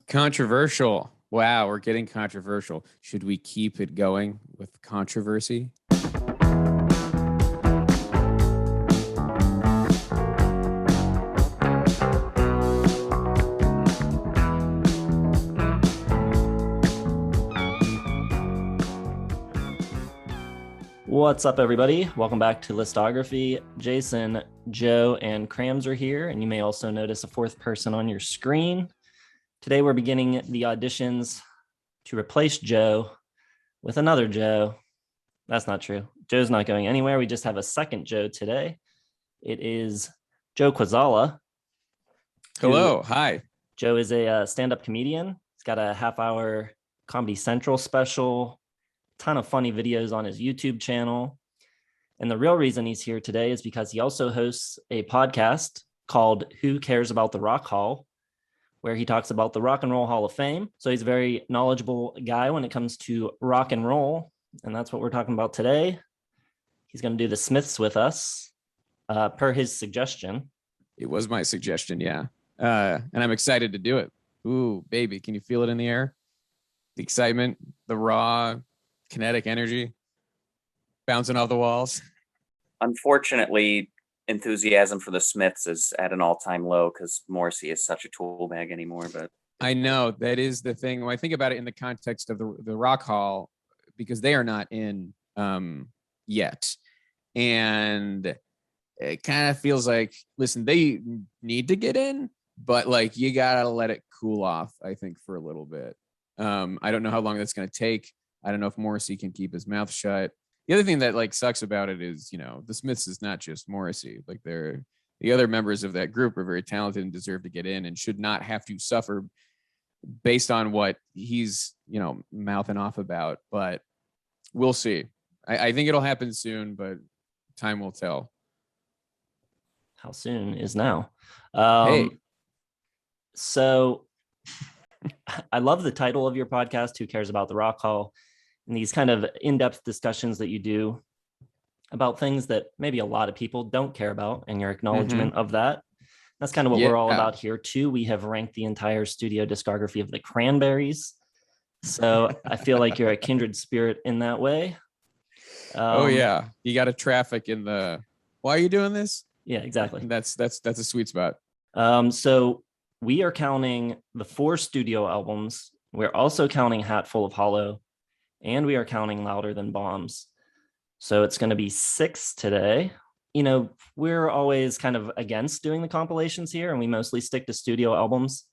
Controversial. Wow, we're getting controversial. Should we keep it going with controversy? What's up, everybody? Welcome back to Listography. Jason, Joe, and Crams are here, and you may also notice a fourth person on your screen. Today, we're beginning the auditions to replace Joe with another Joe. That's not true. Joe's not going anywhere. We just have a second Joe today. It is Joe Kwaczala. Hello. Hi. Joe is a stand-up comedian. He's got a half-hour Comedy Central special, ton of funny videos on his YouTube channel. And the real reason he's here today is because he also hosts a podcast called Who Cares About the Rock Hall, where he talks about the Rock and Roll Hall of Fame. So he's a very knowledgeable guy when it comes to rock and roll. And that's what we're talking about today. He's going to do the Smiths with us, per his suggestion. It was my suggestion, yeah. And I'm excited to do it. Ooh, baby, can you feel it in the air? The excitement, the raw kinetic energy bouncing off the walls. Unfortunately, enthusiasm for the Smiths is at an all-time low because Morrissey is such a tool bag anymore. But I know that is the thing. When I think about it in the context of the Rock Hall, because they are not in yet, and it kind of feels like, listen, they need to get in, but like you gotta let it cool off, I think, for a little bit. I don't know how long that's going to take. I don't know if Morrissey can keep his mouth shut. The other thing that like sucks about it is, you know, the Smiths is not just Morrissey. Like the other members of that group are very talented and deserve to get in and should not have to suffer based on what he's, you know, mouthing off about. But we'll see. I think it'll happen soon, but time will tell. How soon is now? Hey. So I love the title of your podcast, Who Cares About the Rock Hall? And these kind of in-depth discussions that you do about things that maybe a lot of people don't care about, and your acknowledgement of that. That's kind of what we're all about here too. We have ranked the entire studio discography of the Cranberries. So I feel like you're a kindred spirit in that way. Oh yeah. You got to traffic in the, why are you doing this? Yeah, exactly. That's a sweet spot. So we are counting the 4 studio albums. We're also counting Hatful of Hollow, and we are counting Louder Than Bombs. So it's going to be 6 today. You know, we're always kind of against doing the compilations here, and we mostly stick to studio albums.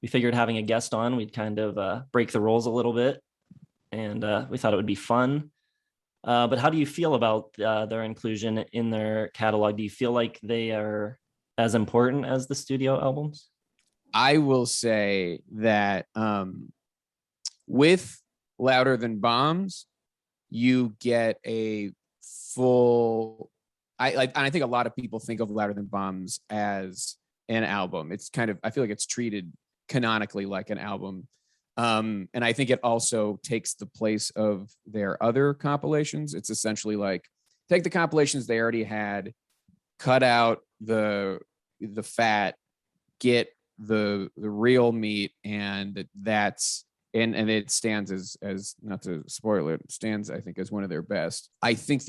We figured having a guest on, we'd kind of break the rules a little bit, and we thought it would be fun. But how do you feel about their inclusion in their catalog? Do you feel like they are as important as the studio albums? I will say that with Louder Than Bombs, you get a full, I think a lot of people think of Louder Than Bombs as an album. It's kind of, I feel like it's treated canonically like an album. And I think it also takes the place of their other compilations. It's essentially like, take the compilations they already had, cut out the fat, get the real meat, and that's and it stands as not to spoil it, stands, I think, as one of their best. I think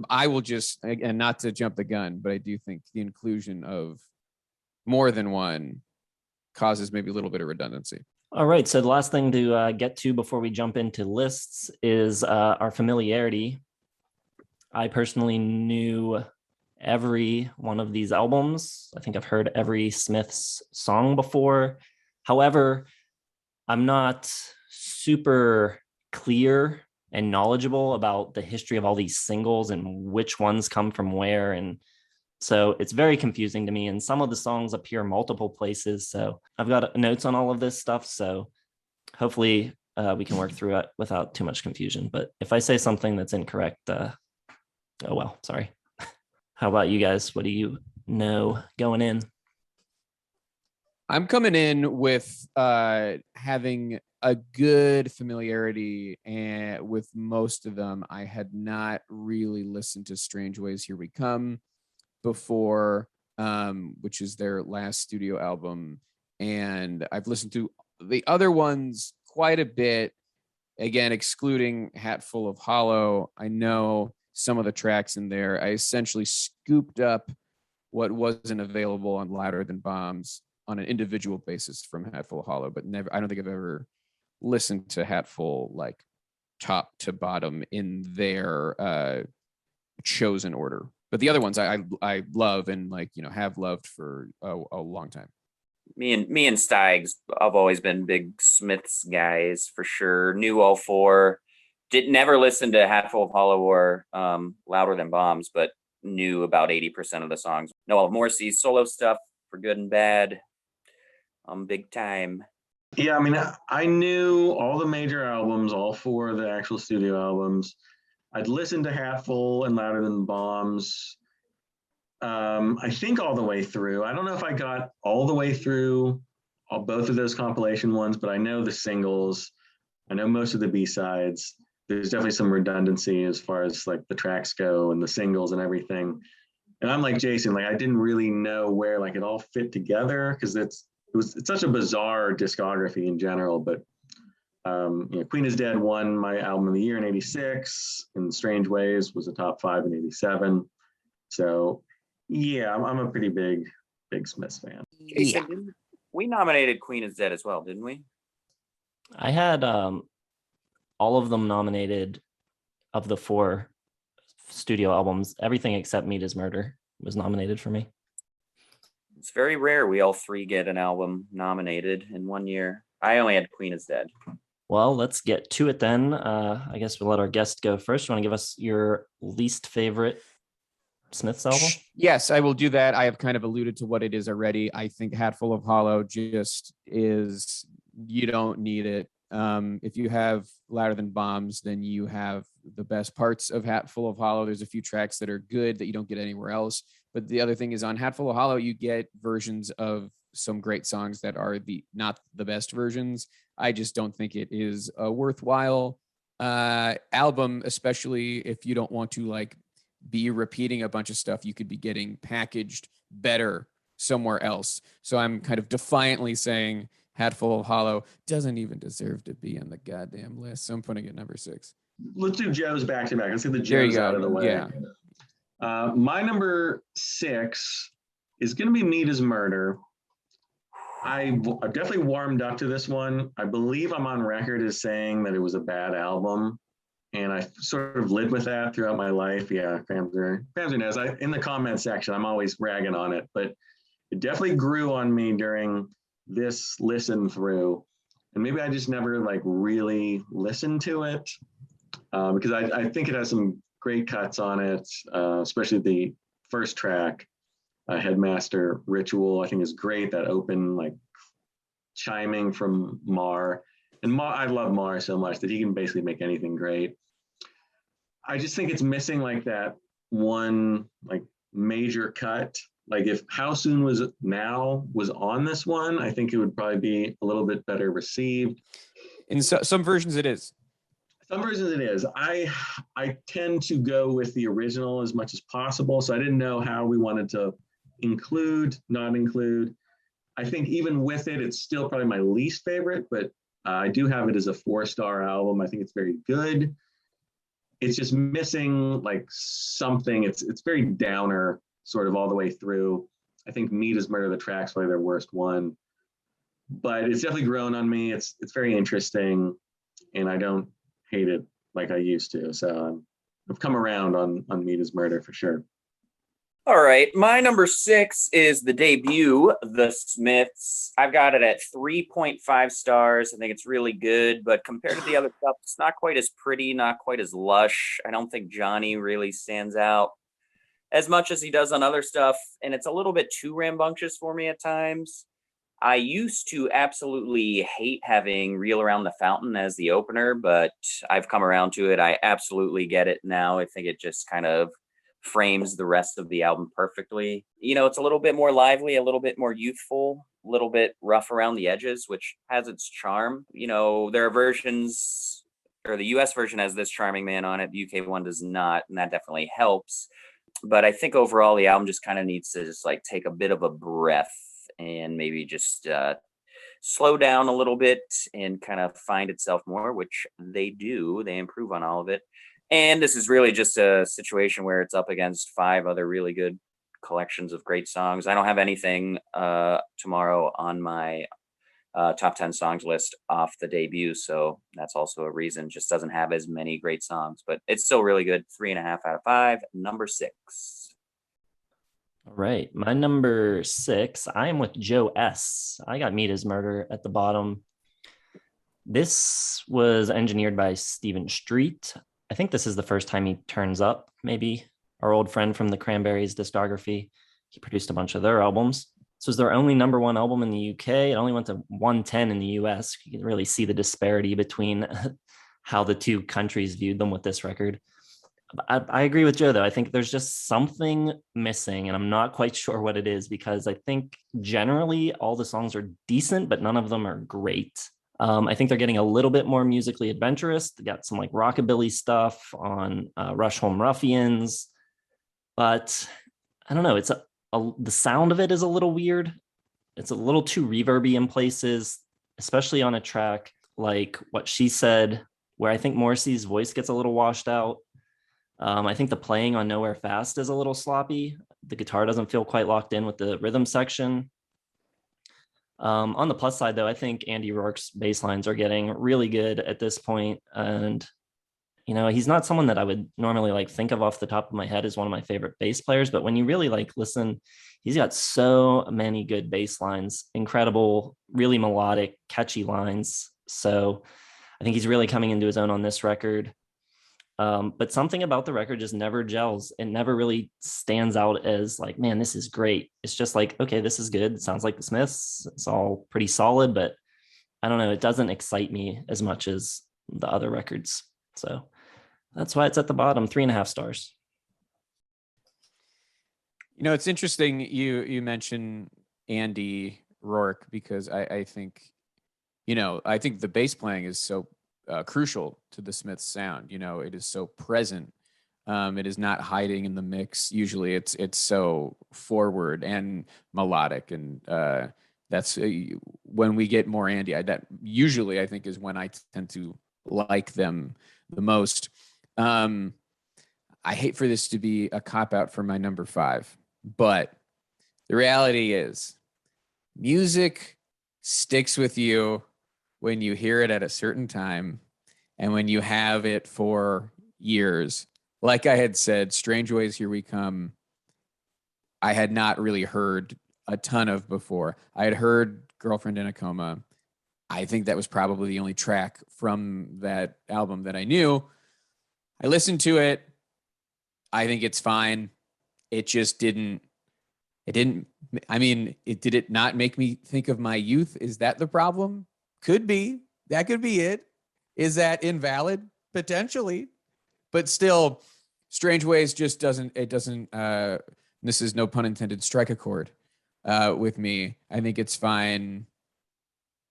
I will just, and not to jump the gun, but I do think the inclusion of more than one causes maybe a little bit of redundancy. All right, so the last thing to get to before we jump into lists is our Familiarity. I personally knew every one of these albums. I think I've heard every Smiths song before. However, I'm not super clear and knowledgeable about the history of all these singles and which ones come from where. And so it's very confusing to me. And some of the songs appear multiple places. So I've got notes on all of this stuff. So hopefully we can work through it without too much confusion. But if I say something that's incorrect, oh well, sorry. How about you guys? What do you know going in? I'm coming in with having a good familiarity, and with most of them, I had not really listened to Strange Ways Here We Come before, which is their last studio album. and I've listened to the other ones quite a bit. Again, excluding Hatful of Hollow, I know some of the tracks in there. I essentially scooped up what wasn't available on Louder Than Bombs on an individual basis from Hatful of Hollow, but never. I don't think I've ever listened to Hatful like top to bottom in their chosen order. But the other ones I love and like have loved for a long time. Me and Steigs, I've always been big Smiths guys for sure. Knew all four. Did never listen to Hatful of Hollow or Louder Than Bombs, but knew about 80% of the songs. Know all of Morrissey's solo stuff for good and bad. Big time. Yeah, I mean, I knew all the major albums, all four of the actual studio albums. I'd listened to Hatful and Louder Than Bombs. I think all the way through. I don't know if I got all the way through both of those compilation ones, but I know the singles. I know most of the B-sides. There's definitely some redundancy as far as like the tracks go and the singles and everything. And I'm like Jason, like I didn't really know where like it all fit together because it's such a bizarre discography in general. But Queen is Dead won my album of the year in '86, and Strange Ways was a top 5 in '87. So yeah, I'm a pretty big Smiths fan. Jason, we nominated Queen is Dead as well, didn't we? I had all of them nominated of the 4 studio albums. Everything except Meat is Murder was nominated for me. It's very rare we all 3 get an album nominated in one year. I only had Queen is Dead. Well, let's get to it then. I guess we'll let our guest go first. You want to give us your least favorite Smiths album? Yes, I will do that. I have kind of alluded to what it is already. I think Hatful of Hollow just is, you don't need it. If you have Louder Than Bombs, then you have the best parts of Hatful of Hollow. There's a few tracks that are good that you don't get anywhere else. But the other thing is on Hatful of Hollow, you get versions of some great songs that are not the best versions. I just don't think it is a worthwhile album, especially if you don't want to like be repeating a bunch of stuff you could be getting packaged better somewhere else. So I'm kind of defiantly saying Hatful of Hollow doesn't even deserve to be on the goddamn list. So I'm putting it number 6. Let's do Joe's back to back. Let's get the Joe's out of the way. Yeah. My number 6 is going to be Meat is Murder. I definitely warmed up to this one. I believe I'm on record as saying that it was a bad album. And I sort of lived with that throughout my life. Yeah, Cramser knows. In the comment section, I'm always ragging on it. But it definitely grew on me during this listen through. And maybe I just never like really listened to it because I think it has some great cuts on it, especially the first track, Headmaster Ritual, I think is great. That open like chiming from Marr. And Marr, I love Marr so much that he can basically make anything great. I just think it's missing like that one like major cut. Like if How Soon Was Now was on this one, I think it would probably be a little bit better received. In some versions it is. Some versions it is. I tend to go with the original as much as possible. So I didn't know how we wanted to include, not include. I think even with it, it's still probably my least favorite, but I do have it as a 4-star album. I think it's very good. It's just missing like something. It's very downer sort of all the way through. I think Meat is Murder, the track's probably their worst one, but it's definitely grown on me. It's very interesting, and I don't hate it like I used to. So I've come around on Meat is Murder for sure. All right, my number 6 is the debut, The Smiths. I've got it at 3.5 stars. I think it's really good, but compared to the other stuff, it's not quite as pretty, not quite as lush. I don't think Johnny really stands out as much as he does on other stuff, and it's a little bit too rambunctious for me at times. I used to absolutely hate having Reel Around the Fountain as the opener, but I've come around to it. I absolutely get it now. I think it just kind of frames the rest of the album perfectly. You know, it's a little bit more lively, a little bit more youthful, a little bit rough around the edges, which has its charm. You know, there are versions, or the US version has this charming man on it, the UK one does not, and that definitely helps. But I think overall the album just kind of needs to just like take a bit of a breath and maybe just slow down a little bit and kind of find itself more, which they do. They improve on all of it. And this is really just a situation where it's up against 5 other really good collections of great songs. I don't have anything tomorrow on my top 10 songs list off the debut, so that's also a reason. Just doesn't have as many great songs, but it's still really good. 3.5 out of 5. Number 6. All right, my number 6, I am with Joe S. I got Meat is Murder at the bottom. This was engineered by Stephen Street. I think this is the first time he turns up, maybe. Our old friend from the Cranberries discography. He produced a bunch of their albums. This was their only number 1 album in the UK. It only went to 110 in the US. You can really see the disparity between how the two countries viewed them with this record. I agree with Joe, though. I think there's just something missing, and I'm not quite sure what it is, because I think generally all the songs are decent, but none of them are great. I think they're getting a little bit more musically adventurous. They got some like rockabilly stuff on Rush Home Ruffians, but I don't know. It's the sound of it is a little weird. It's a little too reverby in places, especially on a track like What She Said, where I think Morrissey's voice gets a little washed out. I think the playing on Nowhere Fast is a little sloppy. The guitar doesn't feel quite locked in with the rhythm section. On the plus side, though, I think Andy Rourke's bass lines are getting really good at this point. And, you know, he's not someone that I would normally like think of off the top of my head as one of my favorite bass players. But when you really like listen, he's got so many good bass lines, incredible, really melodic, catchy lines. So I think he's really coming into his own on this record. But something about the record just never gels. It never really stands out as like, man, this is great. It's just like, okay, this is good. It sounds like the Smiths. It's all pretty solid, but I don't know. It doesn't excite me as much as the other records. So that's why it's at the bottom, 3.5 stars. You know, it's interesting you mentioned Andy Rourke, because I think, you know, I think the bass playing is so crucial to the Smiths sound. You know, it is so present. It is not hiding in the mix. Usually it's so forward and melodic. And that's when we get more Andy, that usually I think is when I tend to like them the most. I hate for this to be a cop out for my number 5, but the reality is music sticks with you when you hear it at a certain time and when you have it for years. Like I had said, Strange Ways, Here We Come, I had not really heard a ton of before. I had heard Girlfriend in a Coma. I think that was probably the only track from that album that I knew. I listened to it. I think it's fine. It just did it not make me think of my youth? Is that the problem? Could be. That could be it. Is that invalid? Potentially. But still, Strange Ways just doesn't, this is no pun intended, strike a chord with me. I think it's fine.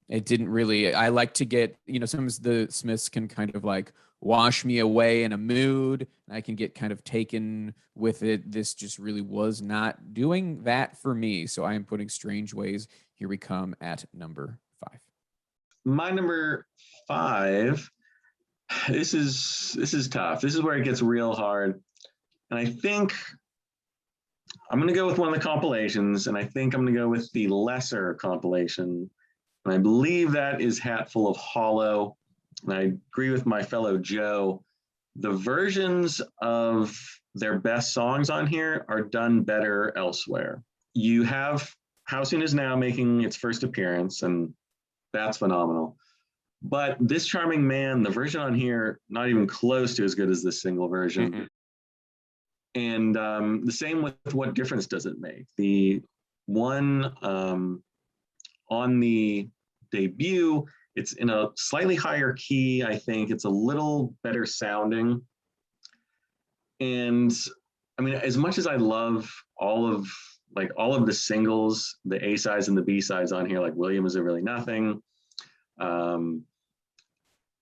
It didn't really, I like to get, you know, some of the Smiths can kind of like wash me away in a mood. And I can get kind of taken with it. This just really was not doing that for me. So I am putting Strange Ways, Here We Come at number 5. My number 5, this is tough. This is where it gets real hard. And I think I'm going to go with one of the compilations, and I think I'm going to go with the lesser compilation. And I believe that is Hatful of Hollow. And I agree with my fellow Joe. The versions of their best songs on here are done better elsewhere. You have How Soon Is Now making its first appearance, and that's phenomenal. But This Charming Man, the version on here, not even close to as good as this single version. Mm-hmm. And the same with What Difference Does It Make? The one on the debut, it's in a slightly higher key, I think. It's a little better sounding. And I mean, as much as I love all of the singles, the A sides and the B sides on here, like William Is It Really Nothing?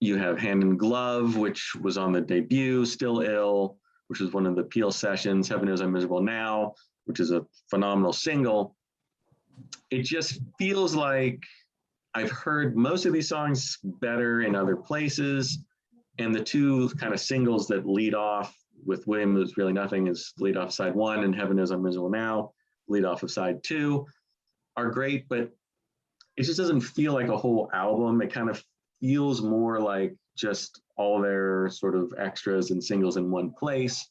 You have Hand in Glove, which was on the debut, Still Ill, which is one of the Peel sessions, Heaven Knows I'm Miserable Now, which is a phenomenal single. It just feels like I've heard most of these songs better in other places. And the two kind of singles that lead off with William Is Really Nothing is lead off side 1, and Heaven Is I'm Miserable Now, lead off of side 2, are great, but it just doesn't feel like a whole album. It kind of feels more like just all their sort of extras and singles in one place,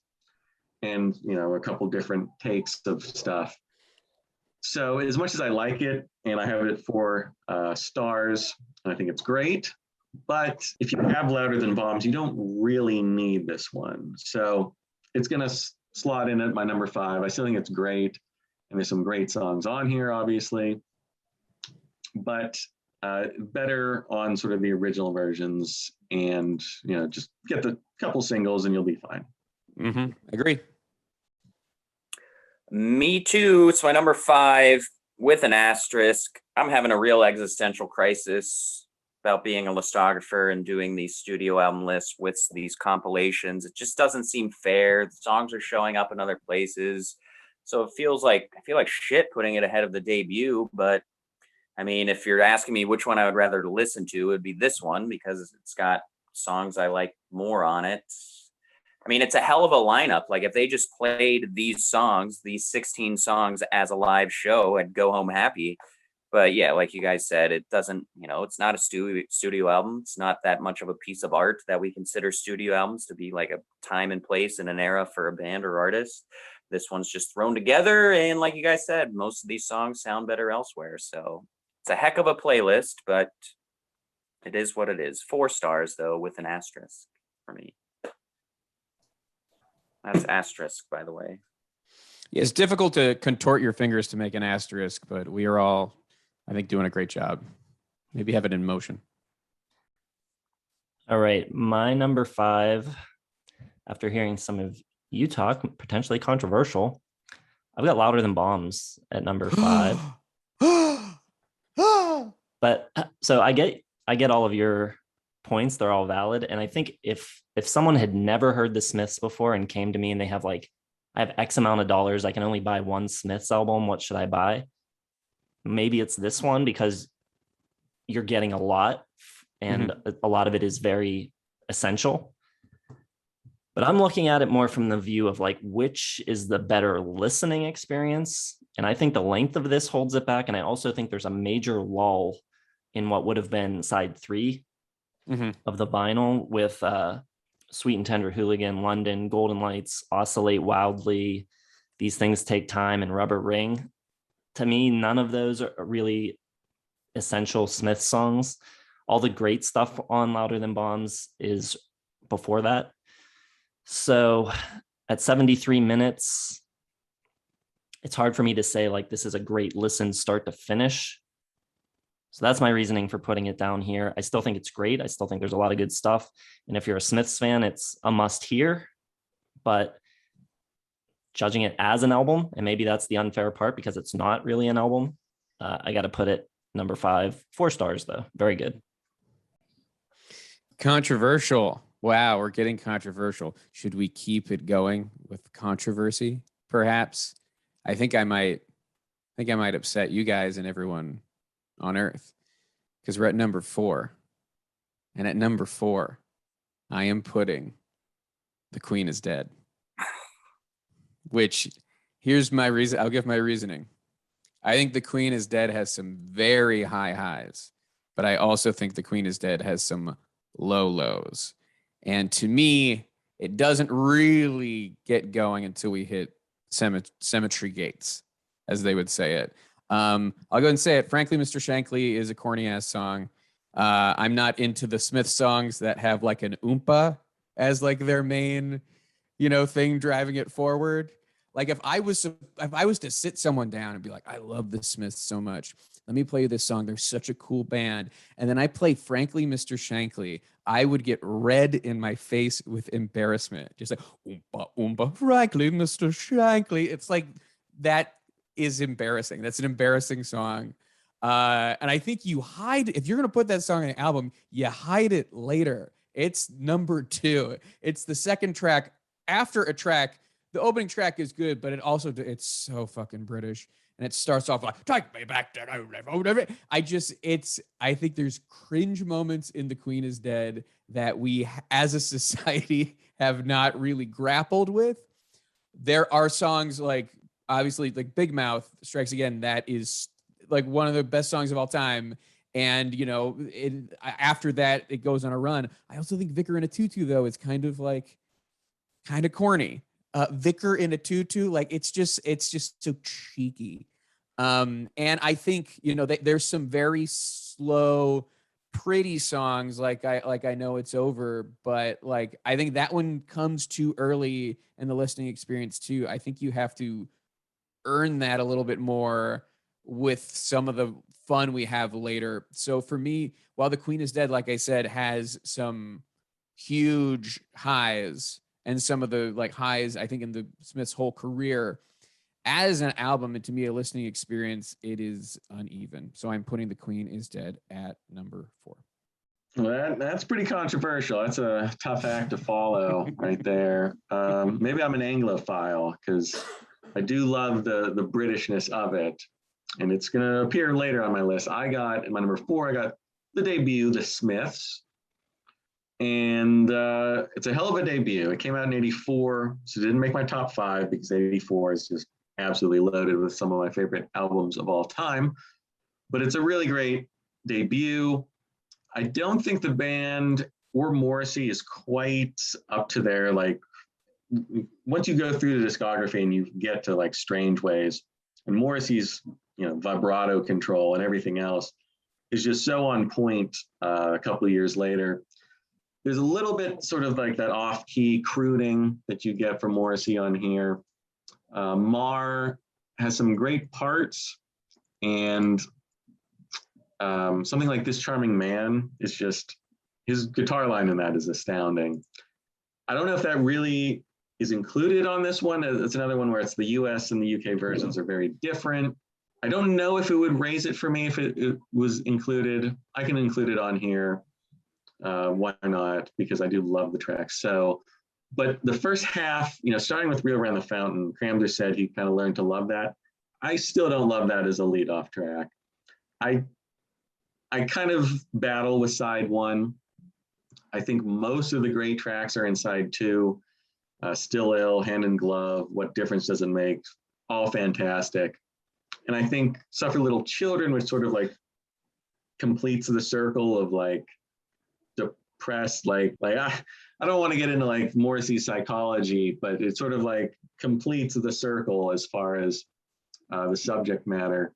and a couple different takes of stuff. So as much as I like it, and I have it 4 stars, and I think it's great, but if you have Louder Than Bombs, you don't really need this one. So it's going to slot in at my number 5. I still think it's great, and there's some great songs on here, obviously, but better on sort of the original versions, and just get the couple singles and you'll be fine. Agree. Me too. It's my number 5 with an asterisk. I'm having a real existential crisis about being a listographer and doing these studio album lists with these compilations. It just doesn't seem fair. The songs are showing up in other places, so it feels like I feel like shit putting it ahead of the debut. But I mean, if you're asking me which one I would rather listen to, it would be this one because it's got songs I like more on it. I mean, it's a hell of a lineup. Like if they just played these songs, these 16 songs as a live show, I'd go home happy. But yeah, like you guys said, it doesn't, it's not a studio album. It's not that much of a piece of art that we consider studio albums to be like a time and place in an era for a band or artist. This one's just thrown together. And like you guys said, most of these songs sound better elsewhere. So it's a heck of a playlist, but it is what it is. 4 stars, though, with an asterisk for me. That's asterisk, by the way. Yeah, it's difficult to contort your fingers to make an asterisk, but we are all, I think, doing a great job. Maybe have it in motion. All right. My number 5, after hearing some of you talk, potentially controversial, I've got Louder Than Bombs at number 5. But so I get all of your points. They're all valid. And I think if someone had never heard the Smiths before and came to me and they have I have X amount of dollars, I can only buy one Smiths album, what should I buy? Maybe it's this one because you're getting a lot, and a lot of it is very essential. But I'm looking at it more from the view of which is the better listening experience. And I think the length of this holds it back. And I also think there's a major lull in what would have been side 3 of the vinyl with Sweet and Tender Hooligan, London, Golden Lights, Oscillate Wildly, These Things Take Time, and Rubber Ring. To me, none of those are really essential Smith songs. All the great stuff on Louder Than Bombs is before that. So at 73 minutes, it's hard for me to say this is a great listen start to finish. So that's my reasoning for putting it down here. I still think it's great. I still think there's a lot of good stuff. And if you're a Smiths fan, it's a must hear. But judging it as an album, and maybe that's the unfair part because it's not really an album, I got to put it number 5, 4 stars though. Very good. Controversial. Wow, we're getting controversial. Should we keep it going with controversy? Perhaps. I think I might upset you guys and everyone on earth because we're at number 4. And at number 4, I am putting The Queen Is Dead. Which, here's my reason. I'll give my reasoning. I think The Queen Is Dead has some very high highs, but I also think The Queen Is Dead has some low lows. And to me, it doesn't really get going until we hit cemetery gates, as they would say it. I'll go ahead and say it. Frankly, Mr. Shankly is a corny ass song. I'm not into the Smith songs that have an oompa as their main, thing driving it forward. If I was to sit someone down and be like, I love the Smiths so much, let me play you this song. They're such a cool band. And then I play Frankly, Mr. Shankly, I would get red in my face with embarrassment. Just oompa, oompa, Frankly, Mr. Shankly. It's that is embarrassing. That's an embarrassing song. And I think you hide, if you're going to put that song on an album, you hide it later. It's number 2. It's the second track after a track. The opening track is good, but it's so fucking British. And and it starts off like, take me back to whatever. I think there's cringe moments in The Queen is Dead that we as a society have not really grappled with. There are songs like, obviously, like Big Mouth Strikes Again, that is like one of the best songs of all time. And, you know, after that, it goes on a run. I also think Vicar in a Tutu, though, is kind of corny. Vicar in a Tutu, like it's just so cheeky. And I think, you know, there's some very slow, pretty songs like I Know It's Over, but like I think that one comes too early in the listening experience too. I think you have to earn that a little bit more with some of the fun we have later. So for me, while The Queen is Dead, like I said, has some huge highs and some of the like highs, I think, in the Smiths' whole career, as an album and to me a listening experience, it is uneven. So I'm putting The Queen is Dead at number 4. Well, that's pretty controversial. That's a tough act to follow right there. Maybe I'm an Anglophile because I do love the Britishness of it, and it's going to appear later on my list. I got, in my number 4, I got the debut, The Smiths, and it's a hell of a debut. It came out in 84, so it didn't make my top 5 because 84 is just absolutely loaded with some of my favorite albums of all time, but it's a really great debut. I don't think the band or Morrissey is quite up to their, like, once you go through the discography and you get to like Strange Ways, and Morrissey's, you know, vibrato control and everything else is just so on point. A couple of years later, there's a little bit sort of like that off-key crooning that you get from Morrissey on here. Marr has some great parts, and something like This Charming Man is just, his guitar line in that is astounding. I don't know if that really is included on this one. It's another one where it's the US and the UK versions are very different. I don't know if it would raise it for me if it was included. I can include it on here. Why not? Because I do love the track. So, but the first half, you know, starting with Reel Around the Fountain, Cramler said he kind of learned to love that. I still don't love that as a lead-off track. I kind of battle with side 1. I think most of the great tracks are in side 2. Still Ill, Hand in Glove, What Difference Does It Make? All fantastic. And I think Suffer Little Children, which sort of like completes the circle of like depressed, like I don't want to get into like Morrissey's psychology, but it sort of like completes the circle as far as the subject matter.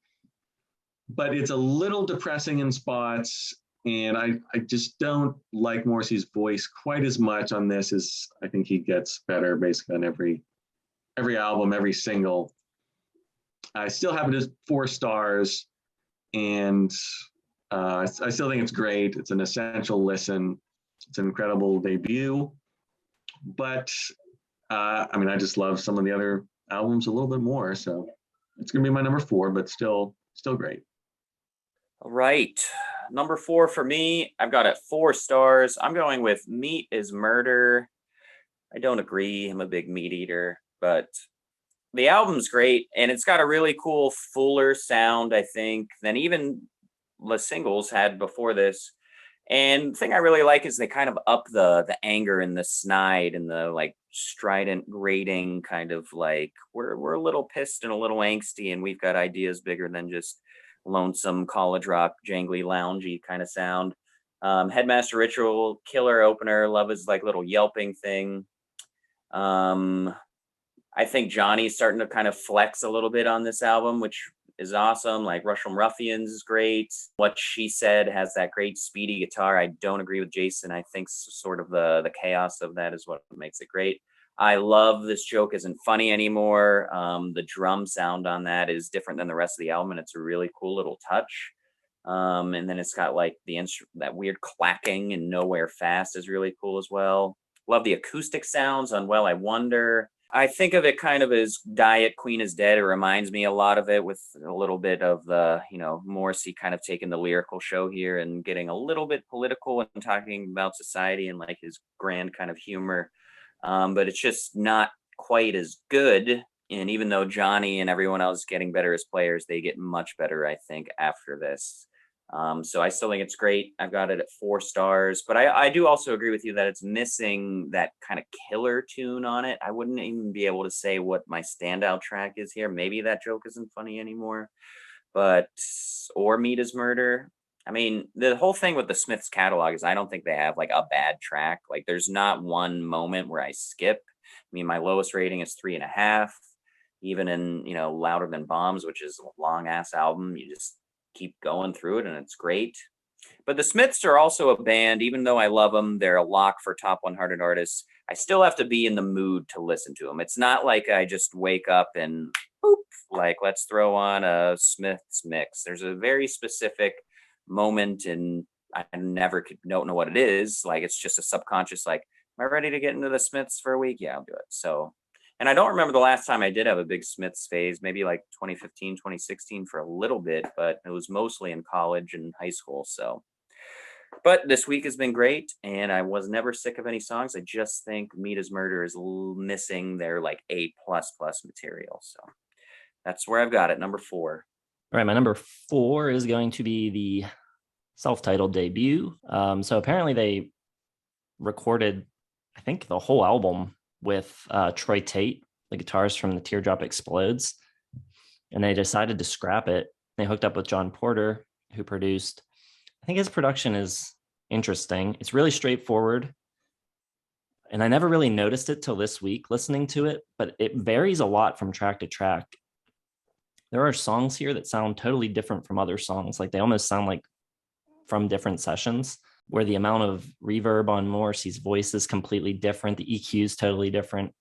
But it's a little depressing in spots, and I just don't like Morrissey's voice quite as much on this as I think he gets better basically on every album, every single. I still have it as 4 stars, and I still think it's great. It's an essential listen. It's an incredible debut, but I mean, I just love some of the other albums a little bit more, so it's going to be my number 4, but still great. All right. Number 4 for me, I've got it 4 stars. I'm going with Meat is Murder. I don't agree. I'm a big meat eater, but the album's great, and it's got a really cool, fuller sound, I think, than even the singles had before this. And the thing I really like is they kind of up the anger and the snide and the like strident grating kind of like we're a little pissed and a little angsty, and we've got ideas bigger than just lonesome college rock jangly loungy kind of sound. Headmaster Ritual, killer opener. Love his like little yelping thing. I think Johnny's starting to kind of flex a little bit on this album, which is awesome. Like Russian Ruffians is great. What She Said has that great speedy guitar. I don't agree with Jason. I think sort of the chaos of that is what makes it great. I love This Joke Isn't Funny Anymore. The drum sound on that is different than the rest of the album, and it's a really cool little touch. And then it's got like that weird clacking and Nowhere Fast is really cool as well. Love the acoustic sounds on Well I Wonder. I think of it kind of as Diet Queen is Dead. It reminds me a lot of it, with a little bit of the, you know, Morrissey kind of taking the lyrical show here and getting a little bit political and talking about society and like his grand kind of humor. But it's just not quite as good And even though Johnny and everyone else is getting better as players, they get much better, I think, after this. So I still think it's great. I've got it at 4 stars, but I do also agree with you that it's missing that kind of killer tune on it. I wouldn't even be able to say what my standout track is here. Maybe That Joke Isn't Funny Anymore, or Meat is Murder. I mean, the whole thing with the Smiths catalog is I don't think they have like a bad track. Like there's not one moment where I skip. I mean, my lowest rating is 3.5. Even in, Louder Than Bombs, which is a long ass album, you just keep going through it and it's great. But the Smiths are also a band, even though I love them, they're a lock for top 100 artists. I still have to be in the mood to listen to them. It's not like I just wake up and boop, like let's throw on a Smiths mix. There's a very specific moment and I don't know what it is. Like it's just a subconscious, like, am I ready to get into the Smiths for a week? Yeah, I'll do it. So, and I don't remember the last time I did have a big Smiths phase, maybe like 2015, 2016 for a little bit, but it was mostly in college and high school. So, but this week has been great and I was never sick of any songs. I just think Meat is Murder is missing their like A++ material. So that's where I've got it, number 4. All right, my number 4 is going to be the self-titled debut. So apparently they recorded, I think, the whole album with Troy Tate, the guitarist from the Teardrop Explodes, and they decided to scrap it. They hooked up with John Porter, who produced. I think his production is interesting. It's really straightforward, and I never really noticed it till this week listening to it, but it varies a lot from track to track. There are songs here that sound totally different from other songs. Like they almost sound like from different sessions, where the amount of reverb on Morrissey's voice is completely different. The EQ is totally different.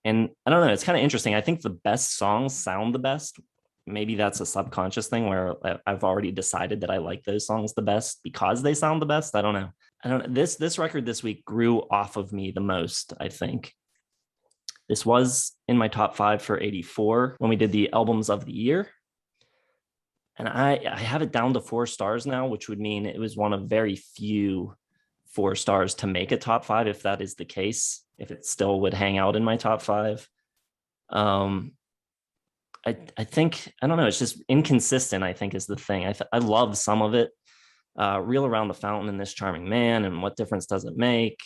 And I don't know, it's kind of interesting. I think the best songs sound the best. Maybe that's a subconscious thing where I've already decided that I like those songs the best because they sound the best. I don't know. This record this week grew off of me the most, I think. This was in my top 5 for 84 when we did the albums of the year. And I have it down to 4 stars now, which would mean it was one of very few 4 stars to make a top 5, if that is the case, if it still would hang out in my top 5. I think, I don't know, it's just inconsistent, I think is the thing. I love some of it. Reel Around the Fountain and This Charming Man and What Difference Does It Make?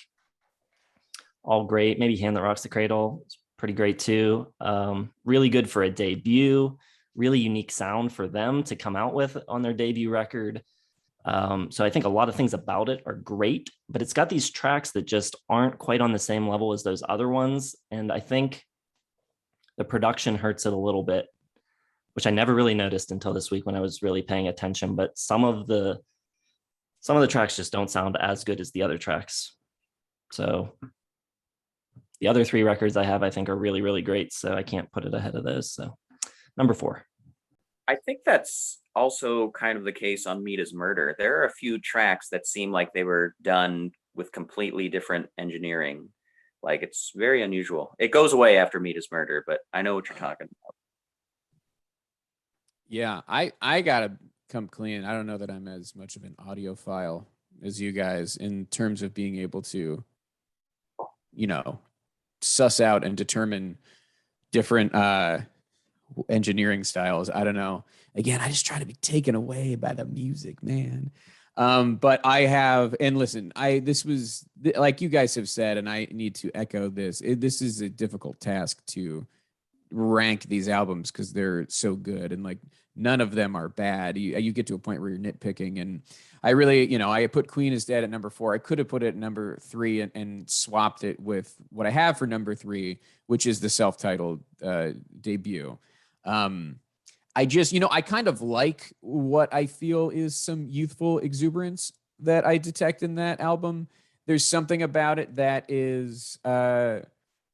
All great. Maybe Hand That Rocks the Cradle. It's pretty great too. Really good for a debut. Really unique sound for them to come out with on their debut record. So I think a lot of things about it are great, but it's got these tracks that just aren't quite on the same level as those other ones. And I think the production hurts it a little bit, which I never really noticed until this week when I was really paying attention. But some of the tracks just don't sound as good as the other tracks. So the other 3 records I have, I think, are really, really great. So I can't put it ahead of those. So number 4. I think that's also kind of the case on Meat is Murder. There are a few tracks that seem like they were done with completely different engineering. Like it's very unusual. It goes away after Meat is Murder, but I know what you're talking about. Yeah, I gotta come clean. I don't know that I'm as much of an audiophile as you guys in terms of being able to, suss out and determine different engineering styles. I don't know. Again, I just try to be taken away by the music, man. But I have, and listen, this was like you guys have said, and I need to echo this. This is a difficult task to rank these albums because they're so good, and like none of them are bad. You get to a point where you're nitpicking, and I really, I put Queen is Dead at number 4. I could have put it at number 3 and swapped it with what I have for number 3, which is the self-titled debut. I just, I kind of like what I feel is some youthful exuberance that I detect in that album. There's something about it that is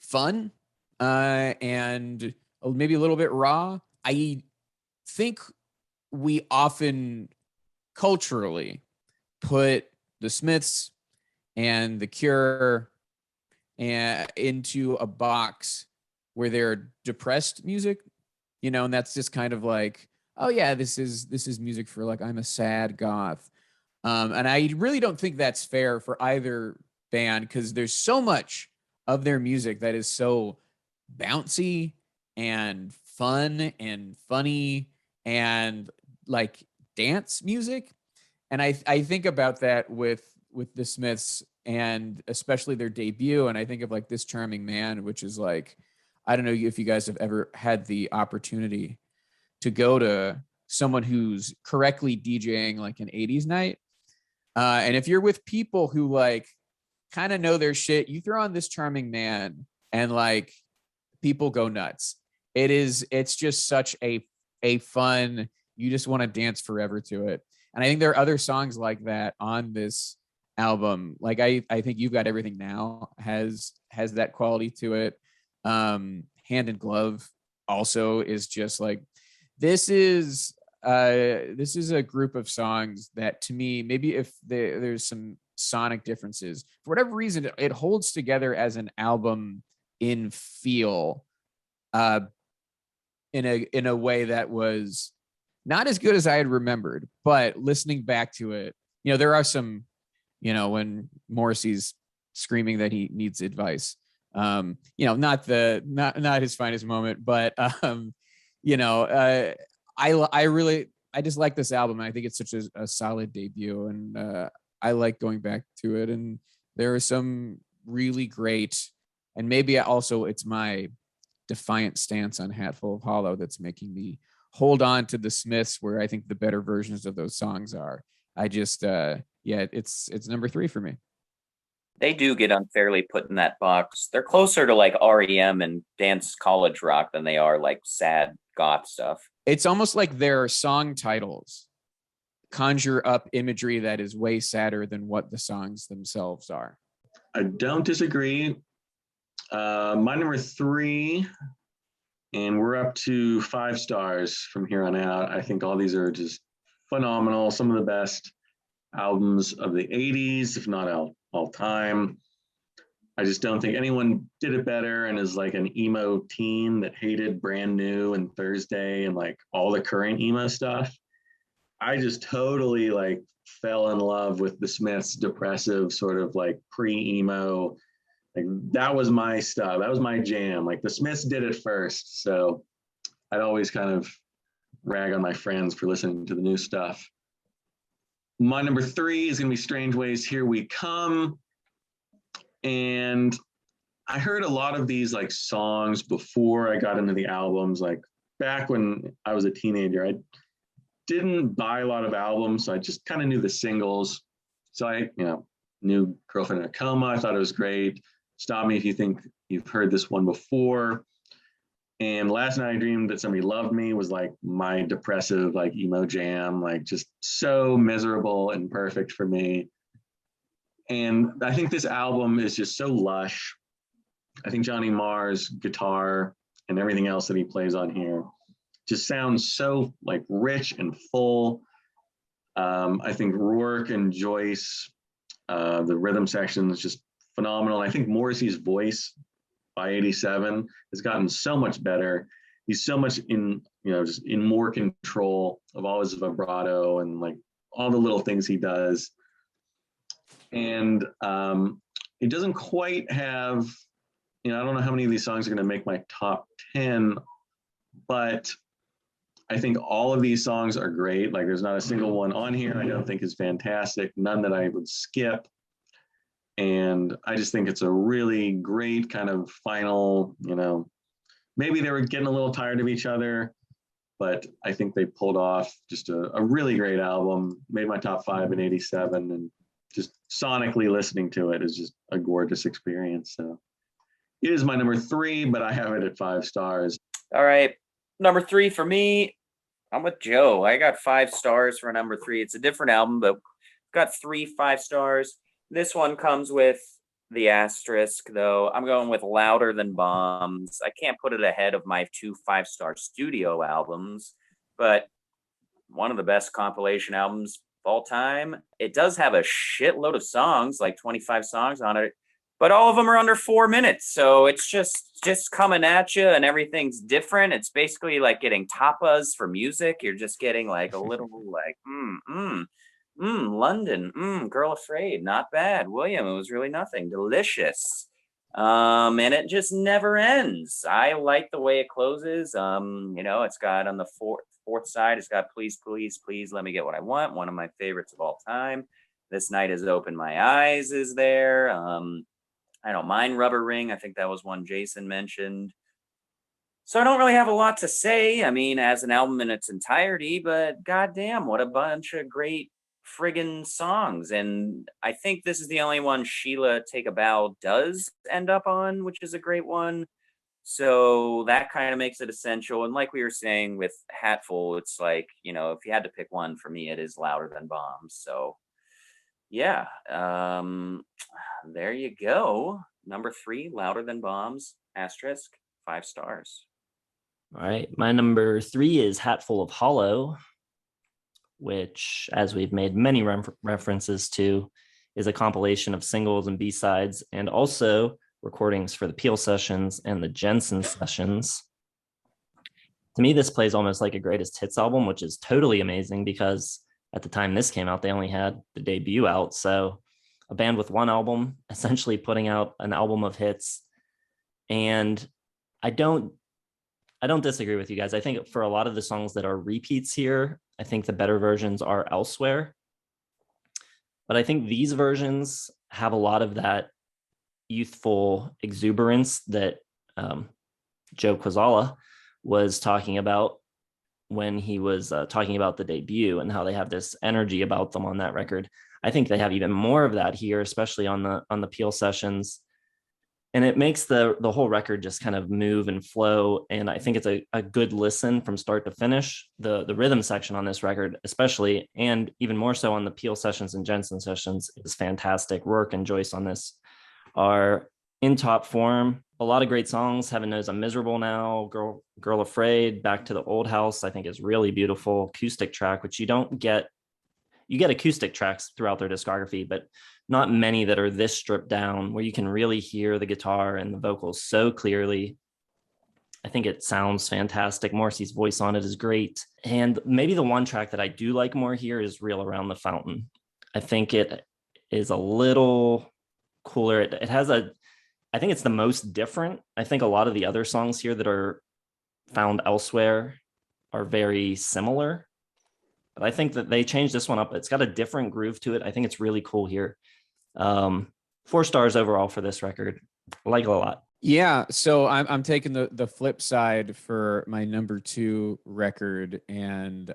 fun and maybe a little bit raw. I think we often culturally put the Smiths and the Cure into a box where they're depressed music. And that's just kind of like, oh yeah, this is music for like, I'm a sad goth. And I really don't think that's fair for either band because there's so much of their music that is so bouncy and fun and funny and like dance music. And I think about that with the Smiths, and especially their debut. And I think of like This Charming Man, which is like, I don't know if you guys have ever had the opportunity to go to someone who's correctly DJing like an 80s night. And if you're with people who like kind of know their shit, you throw on This Charming Man and like people go nuts. It's just such a fun, you just want to dance forever to it. And I think there are other songs like that on this album. Like I think You've Got Everything Now has that quality to it. Hand in Glove also is just like, this is a group of songs that, to me, maybe if there's some sonic differences, for whatever reason, it holds together as an album in feel, in a way that was not as good as I had remembered. But listening back to it, there are some, when Morrissey's screaming that he needs advice, not his finest moment, but I just like this album. I think it's such a solid debut, and I like going back to it. And there are some really great, and maybe also it's my defiant stance on Hatful of Hollow that's making me hold on to the Smiths, where I think the better versions of those songs are. I just, it's number 3 for me. They do get unfairly put in that box. They're closer to like REM and dance college rock than they are like sad goth stuff. It's almost like their song titles conjure up imagery that is way sadder than what the songs themselves are. I don't disagree. My number 3, and we're up to 5 stars from here on out. I think all these are just phenomenal. Some of the best albums of the 80s, if not all time. I just don't think anyone did it better, and is like an emo teen that hated Brand New and Thursday and like all the current emo stuff. I just totally like fell in love with the Smiths' depressive sort of like pre-emo. Like that was my stuff. That was my jam. Like the Smiths did it first. So I'd always kind of rag on my friends for listening to the new stuff. My number 3 is going to be Strange Ways, Here We Come. And I heard a lot of these like songs before I got into the albums. Like back when I was a teenager, I didn't buy a lot of albums. So I just kind of knew the singles. So I, knew Girlfriend in a Coma. I thought it was great. Stop Me If You Think You've Heard This One Before. And Last Night I Dreamed That Somebody Loved Me was like my depressive, like emo jam, like just so miserable and perfect for me. And I think this album is just so lush. I think Johnny Marr's guitar and everything else that he plays on here just sounds so like rich and full. I think Rourke and Joyce, the rhythm section is just phenomenal. I think Morrissey's voice by 87 has gotten so much better. He's so much in, just in more control of all his vibrato and like all the little things he does. And it doesn't quite have, I don't know how many of these songs are going to make my top 10, but I think all of these songs are great. Like there's not a single one on here I don't think is fantastic, none that I would skip. And I just think it's a really great kind of final, maybe they were getting a little tired of each other, but I think they pulled off just a really great album, made my top 5 in 87, and just sonically listening to it is just a gorgeous experience. So it is my number 3, but I have it at 5 stars. All right. Number 3 for me, I'm with Joe. I got 5 stars for number 3. It's a different album, but got 3 5 stars. This one comes with the asterisk, though. I'm going with Louder Than Bombs. I can't put it ahead of my 2 5-star studio albums, but one of the best compilation albums of all time. It does have a shitload of songs, like 25 songs on it, but all of them are under 4 minutes. So it's just coming at you, and everything's different. It's basically like getting tapas for music. You're just getting like a little like, London, Girl Afraid, not bad. William, it was really nothing. Delicious. And it just never ends. I like the way it closes. It's got on the fourth side, it's got Please, Please, Please Let Me Get What I Want, one of my favorites of all time. This Night Has Opened My Eyes is there. I don't mind Rubber Ring. I think that was one Jason mentioned. So I don't really have a lot to say, as an album in its entirety, but goddamn, what a bunch of great friggin' songs. And I think this is the only one Sheila Take a Bow does end up on, which is a great one. So that kind of makes it essential. And like we were saying with Hatful, it's like, if you had to pick one, for me, it is Louder Than Bombs. So yeah, there you go. Number 3, Louder Than Bombs, asterisk, 5 stars. All right. My number 3 is Hatful of Hollow, which, as we've made many references to, is a compilation of singles and B-sides, and also recordings for the Peel sessions and the Jensen sessions. To me, this plays almost like a greatest hits album, which is totally amazing because at the time this came out, they only had the debut out. So a band with one album, essentially putting out an album of hits. And I don't disagree with you guys. I think for a lot of the songs that are repeats here, I think the better versions are elsewhere. But I think these versions have a lot of that youthful exuberance that Joe Kwaczala was talking about when he was talking about the debut and how they have this energy about them on that record. I think they have even more of that here, especially on the Peel sessions. And it makes the whole record just kind of move and flow. And I think it's a good listen from start to finish. The rhythm section on this record, especially, and even more so on the Peel sessions and Jensen sessions, is fantastic. Rourke and Joyce on this are in top form. A lot of great songs. Heaven Knows I'm Miserable Now, Girl Afraid, Back to the Old House, I think is really beautiful. Acoustic track, which you don't get. You get acoustic tracks throughout their discography, but not many that are this stripped down, where you can really hear the guitar and the vocals so clearly. I think it sounds fantastic. Morrissey's voice on it is great. And maybe the one track that I do like more here is Reel Around the Fountain. I think it is a little cooler. It has I think it's the most different. I think a lot of the other songs here that are found elsewhere are very similar. But I think that they changed this one up. It's got a different groove to it. I think it's really cool here. 4 stars overall for this record. I like it a lot. Yeah, so I'm taking the flip side for my number 2 record, and